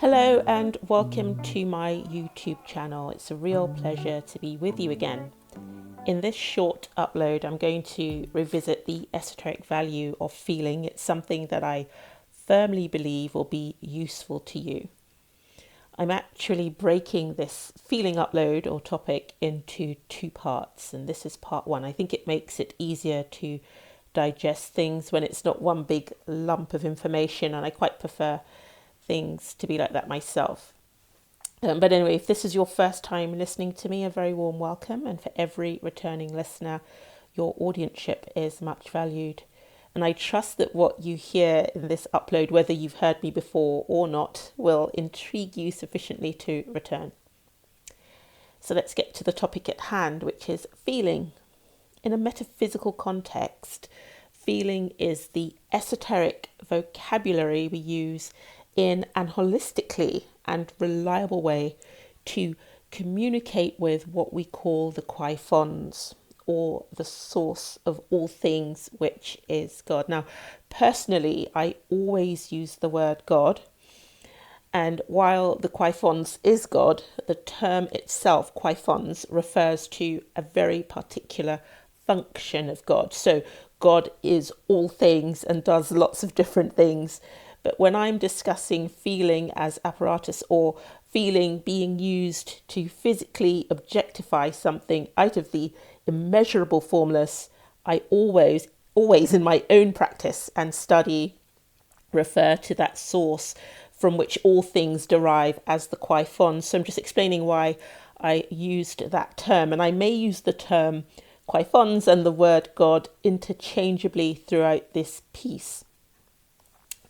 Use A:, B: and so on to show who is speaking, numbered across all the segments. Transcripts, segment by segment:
A: Hello and welcome to my YouTube channel. It's a real pleasure to be with you again. In this short upload, I'm going to revisit the esoteric value of feeling. It's something that I firmly believe will be useful to you. I'm actually breaking this feeling upload or topic into two parts, and this is part one. I think it makes it easier to digest things when it's not one big lump of information, and I quite prefer things to be like that myself. But anyway, if this is your first time listening to me, a very warm welcome. And for every returning listener, your audienceship is much valued. And I trust that what you hear in this upload, whether you've heard me before or not, will intrigue you sufficiently to return. So let's get to the topic at hand, which is feeling. In a metaphysical context, feeling is the esoteric vocabulary we use in an holistically and reliable way to communicate with what we call the Quai-Fons, or the source of all things, which is God. Now, personally, I always use the word God. And while the Quai-Fons is God, the term itself, Quai-Fons, refers to a very particular function of God. So God is all things and does lots of different things. But when I'm discussing feeling as apparatus, or feeling being used to physically objectify something out of the immeasurable formless, I always in my own practice and study refer to that source from which all things derive as the Quai-Fons. So I'm just explaining why I used that term, and I may use the term Quai-Fons and the word God interchangeably throughout this piece.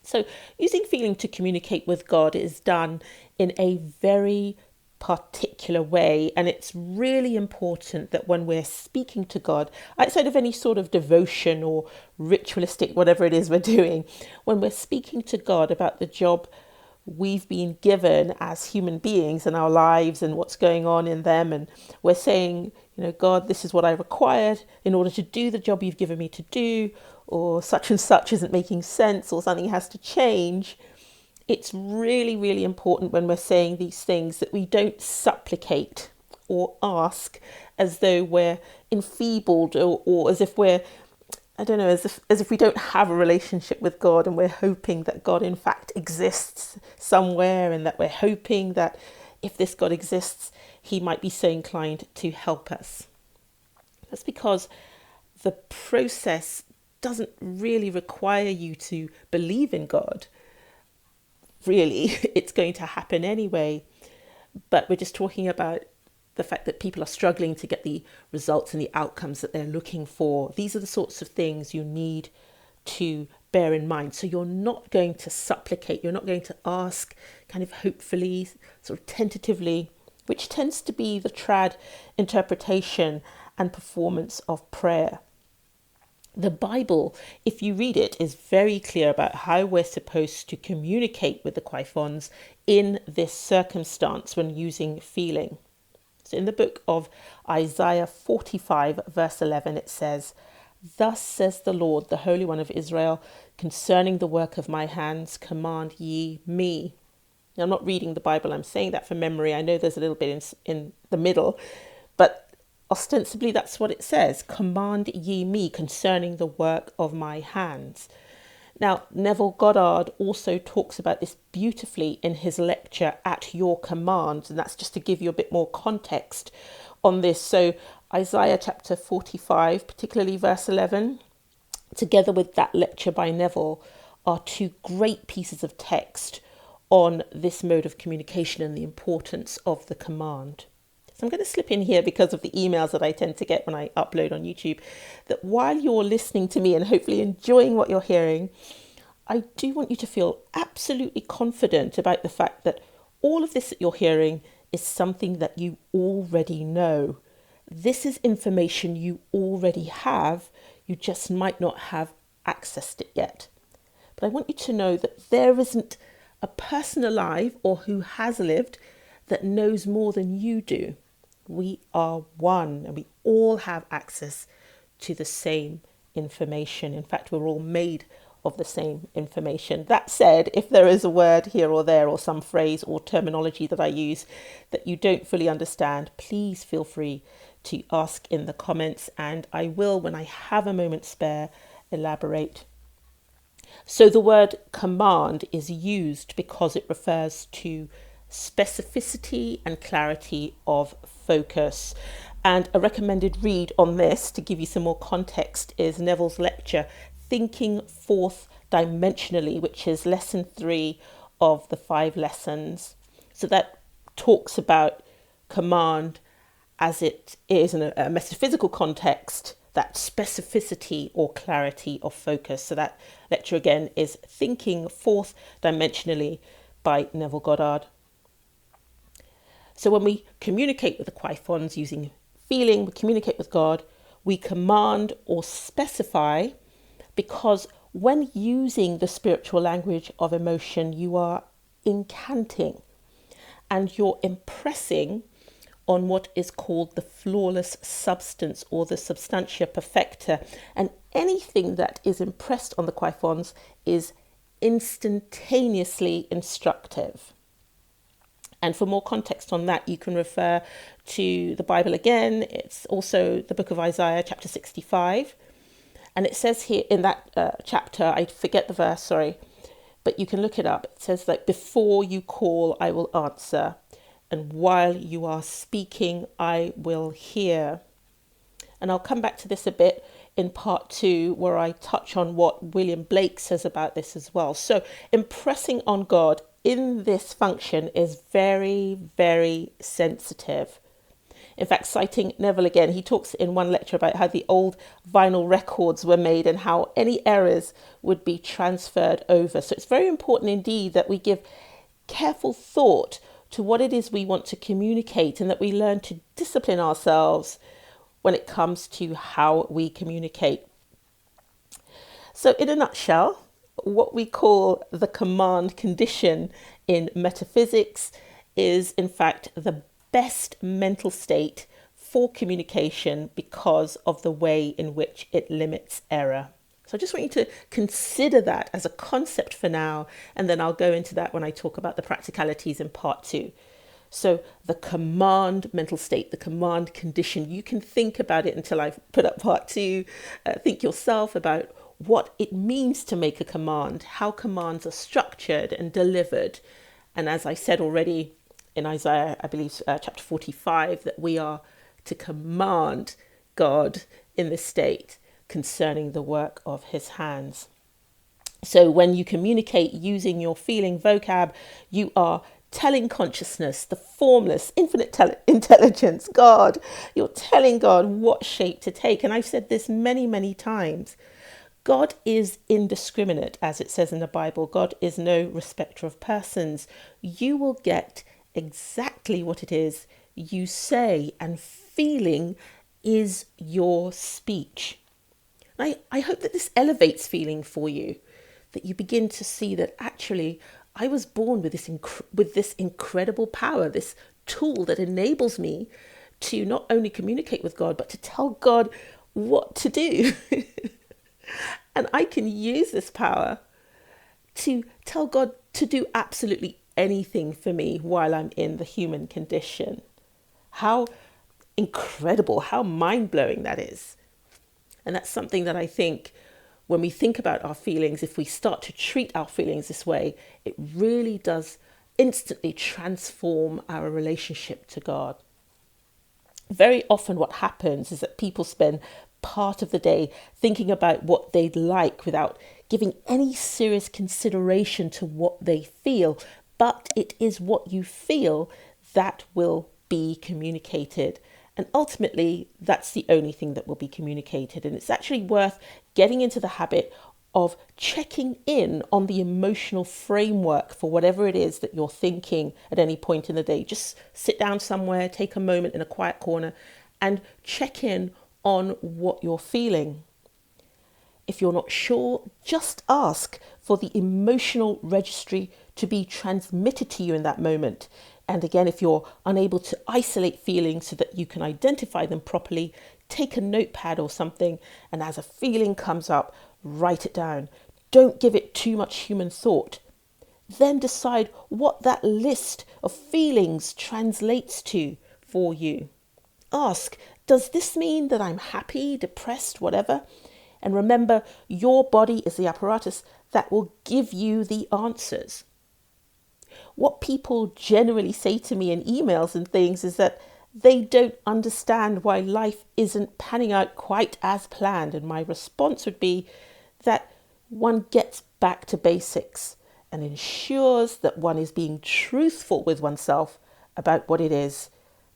A: So using feeling to communicate with God is done in a very particular way, and it's really important that when we're speaking to God, outside of any sort of devotion or ritualistic whatever it is we're doing, when we're speaking to God about the job we've been given as human beings in our lives and what's going on in them, and we're saying, God, this is what I required in order to do the job you've given me to do, or such and such isn't making sense, or something has to change. It's really, really important when we're saying these things that we don't supplicate or ask as though we're enfeebled, or as if we're, as if we don't have a relationship with God, and we're hoping that God in fact exists somewhere, and that we're hoping that if this God exists, he might be so inclined to help us. That's because the process doesn't really require you to believe in God. Really, it's going to happen anyway. But we're just talking about the fact that people are struggling to get the results and the outcomes that they're looking for. These are the sorts of things you need to bear in mind. So you're not going to supplicate, you're not going to ask kind of hopefully, sort of tentatively, which tends to be the trad interpretation and performance of prayer. The Bible, if you read it, is very clear about how we're supposed to communicate with the Quai-Fons in this circumstance when using feeling. So in the book of Isaiah 45, verse 11, it says, "Thus says the Lord, the Holy One of Israel, concerning the work of my hands, command ye me." Now, I'm not reading the Bible, I'm saying that from memory. I know there's a little bit in the middle, but ostensibly that's what it says. Command ye me concerning the work of my hands. Now, Nevillle Goddard also talks about this beautifully in his lecture, At Your Command, and that's just to give you a bit more context on this. So Isaiah chapter 45, particularly verse 11, together with that lecture by Nevillle, are two great pieces of text on this mode of communication and the importance of the command. So I'm going to slip in here, because of the emails that I tend to get when I upload on YouTube, that while you're listening to me and hopefully enjoying what you're hearing, I do want you to feel absolutely confident about the fact that all of this that you're hearing is something that you already know. This is information you already have, you just might not have accessed it yet. But I want you to know that there isn't a person alive or who has lived that knows more than you do. We are one, and we all have access to the same information. In fact, we're all made of the same information. That said, if there is a word here or there or some phrase or terminology that I use that you don't fully understand, please feel free to ask in the comments, and I will, when I have a moment spare, elaborate. So the word command is used because it refers to specificity and clarity of focus. And a recommended read on this, to give you some more context, is Neville's lecture, Thinking Fourth Dimensionally, which is lesson 3 of the 5 lessons. So that talks about command as it is in a metaphysical context, that specificity or clarity of focus. So that lecture again is Thinking Fourth Dimensionally by Nevillle Goddard. So when we communicate with the Qigong using feeling, we communicate with God, we command or specify, because when using the spiritual language of emotion, you are incanting and you're impressing on what is called the flawless substance or the substantia perfecta. And anything that is impressed on the Qigong is instantaneously instructive. And for more context on that, you can refer to the Bible again. It's also the book of Isaiah, chapter 65. And it says here in that chapter, I forget the verse, sorry, but you can look it up. It says that before you call, I will answer. And while you are speaking, I will hear. And I'll come back to this a bit in part 2, where I touch on what William Blake says about this as well. So impressing on God in this function is very, very sensitive. In fact, citing Nevillle again, he talks in one lecture about how the old vinyl records were made and how any errors would be transferred over. So it's very important indeed that we give careful thought to what it is we want to communicate, and that we learn to discipline ourselves when it comes to how we communicate. So in a nutshell, what we call the command condition in metaphysics is in fact the best mental state for communication because of the way in which it limits error. So I just want you to consider that as a concept for now, and then I'll go into that when I talk about the practicalities in part 2. So the command mental state, the command condition, you can think about it until I've put up part 2. Think yourself about what it means to make a command, how commands are structured and delivered. And as I said already in Isaiah, I believe chapter 45, that we are to command God in this state concerning the work of his hands. So when you communicate using your feeling vocab, you are telling consciousness, the formless, infinite intelligence, God, you're telling God what shape to take. And I've said this many, many times. God is indiscriminate, as it says in the Bible. God is no respecter of persons. You will get exactly what it is you say, and feeling is your speech. I hope that this elevates feeling for you, that you begin to see that actually I was born with this incredible power, this tool that enables me to not only communicate with God, but to tell God what to do. And I can use this power to tell God to do absolutely anything for me while I'm in the human condition. How incredible, how mind-blowing that is. And that's something that I think when we think about our feelings, if we start to treat our feelings this way, it really does instantly transform our relationship to God. Very often what happens is that people spend part of the day thinking about what they'd like without giving any serious consideration to what they feel. But it is what you feel that will be communicated. And ultimately, that's the only thing that will be communicated. And it's actually worth getting into the habit of checking in on the emotional framework for whatever it is that you're thinking at any point in the day. Just sit down somewhere, take a moment in a quiet corner and check in on what you're feeling. If you're not sure, just ask for the emotional registry to be transmitted to you in that moment. And again, if you're unable to isolate feelings so that you can identify them properly, take a notepad or something, and as a feeling comes up, write it down. don't give it too much human thought. Then decide what that list of feelings translates to for you. Ask, does this mean that I'm happy, depressed, whatever? And remember, your body is the apparatus that will give you the answers. What people generally say to me in emails and things is that they don't understand why life isn't panning out quite as planned. And my response would be that one gets back to basics and ensures that one is being truthful with oneself about what it is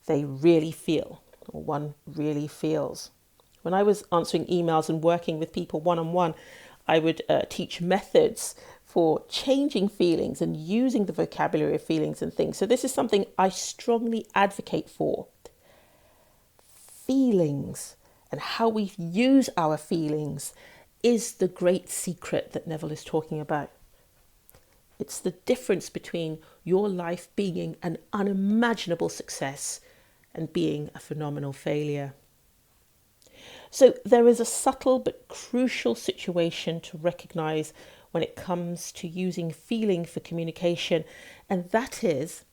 A: they really feel, or one really feels. When I was answering emails and working with people one-on-one, I would teach methods for changing feelings and using the vocabulary of feelings and things. So this is something I strongly advocate for. Feelings and how we use our feelings is the great secret that Nevillle is talking about. It's the difference between your life being an unimaginable success and being a phenomenal failure. So there is a subtle but crucial situation to recognize when it comes to using feeling for communication, and that is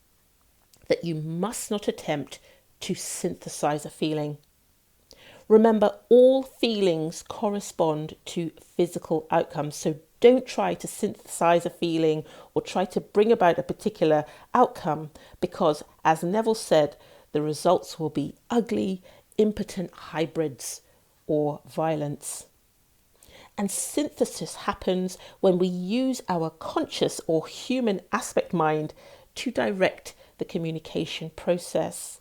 A: that you must not attempt to synthesize a feeling. Remember, all feelings correspond to physical outcomes, so don't try to synthesize a feeling or try to bring about a particular outcome, because, as Nevillle said, the results will be ugly, impotent hybrids or violence. And synthesis happens when we use our conscious or human aspect mind to direct the communication process.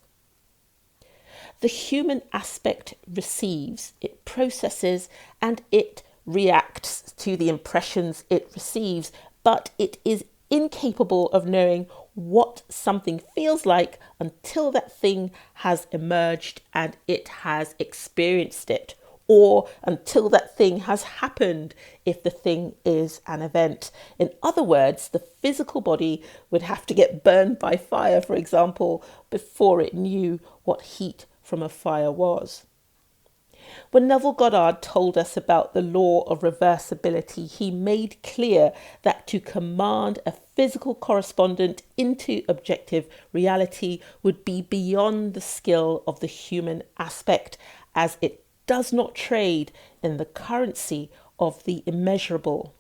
A: The human aspect receives, it processes, and it reacts to the impressions it receives, but it is incapable of knowing what something feels like until that thing has emerged and it has experienced it, or until that thing has happened if the thing is an event. In other words, the physical body would have to get burned by fire, for example, before it knew what heat from a fire was. When Nevillle Goddard told us about the law of reversibility, he made clear that to command a physical correspondent into objective reality would be beyond the skill of the human aspect, as it does not trade in the currency of the immeasurable.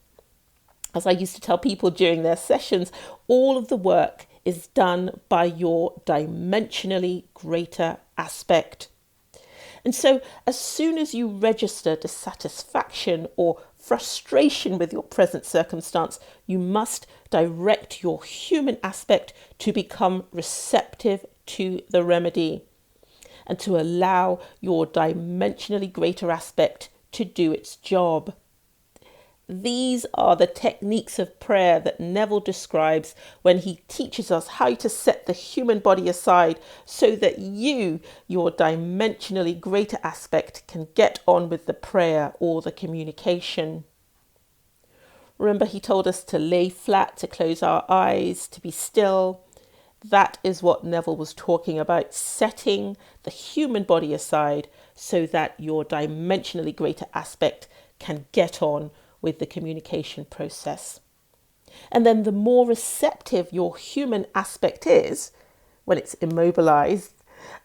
A: As I used to tell people during their sessions, all of the work is done by your dimensionally greater aspect. And so as soon as you register dissatisfaction or frustration with your present circumstance, you must direct your human aspect to become receptive to the remedy and to allow your dimensionally greater aspect to do its job. These are the techniques of prayer that Nevillle describes when he teaches us how to set the human body aside so that you, your dimensionally greater aspect, can get on with the prayer or the communication. Remember, he told us to lay flat, to close our eyes, to be still. That is what Nevillle was talking about, setting the human body aside so that your dimensionally greater aspect can get on with the communication process. And then the more receptive your human aspect is, when it's immobilized,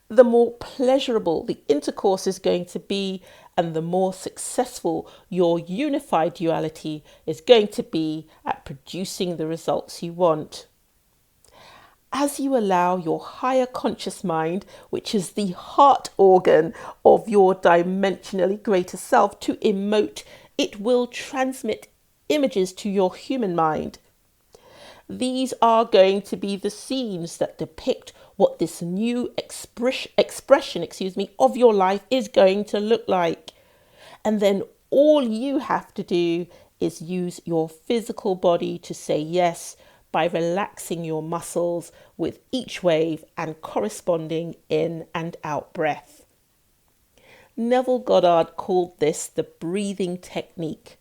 A: the more pleasurable the intercourse is going to be, and the more successful your unified duality is going to be at producing the results you want. As you allow your higher conscious mind, which is the heart organ of your dimensionally greater self, to emote, it will transmit images to your human mind. These are going to be the scenes that depict what this new expression of your life is going to look like. And then all you have to do is use your physical body to say yes by relaxing your muscles with each wave and corresponding in and out breath. Nevillle Goddard called this the breathing technique.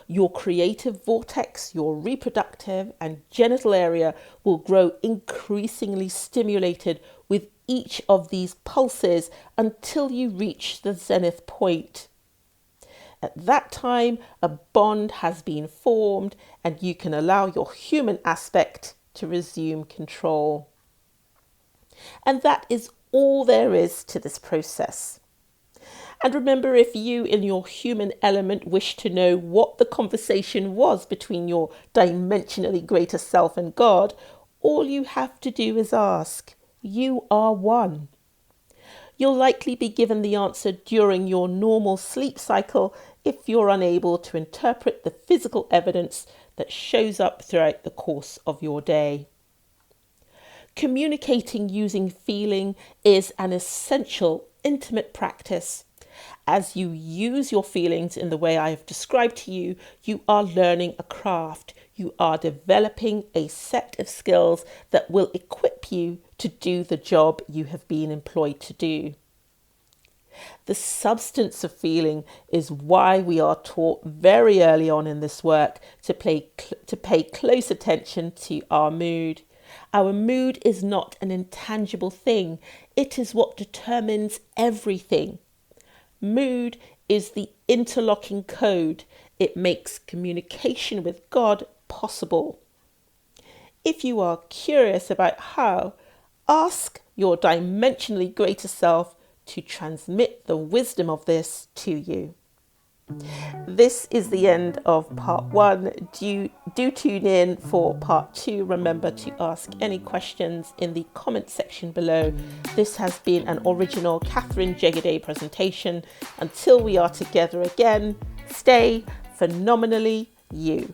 A: Your creative vortex, your reproductive and genital area will grow increasingly stimulated with each of these pulses until you reach the zenith point. At that time, a bond has been formed and you can allow your human aspect to resume control. And that is all there is to this process. And remember, if you in your human element wish to know what the conversation was between your dimensionally greater self and God, all you have to do is ask. You are one. You'll likely be given the answer during your normal sleep cycle if you're unable to interpret the physical evidence that shows up throughout the course of your day. Communicating using feeling is an essential, intimate practice. As you use your feelings in the way I have described to you, you are learning a craft. You are developing a set of skills that will equip you to do the job you have been employed to do. The substance of feeling is why we are taught very early on in this work to pay close attention to our mood. Our mood is not an intangible thing. It is what determines everything. Mood is the interlocking code. It makes communication with God possible. If you are curious about how, ask your dimensionally greater self to transmit the wisdom of this to you. This is the end of part 1. Do tune in for part 2. Remember to ask any questions in the comment section below. This has been an original Catherine Jegaday presentation. Until we are together again, stay phenomenally you.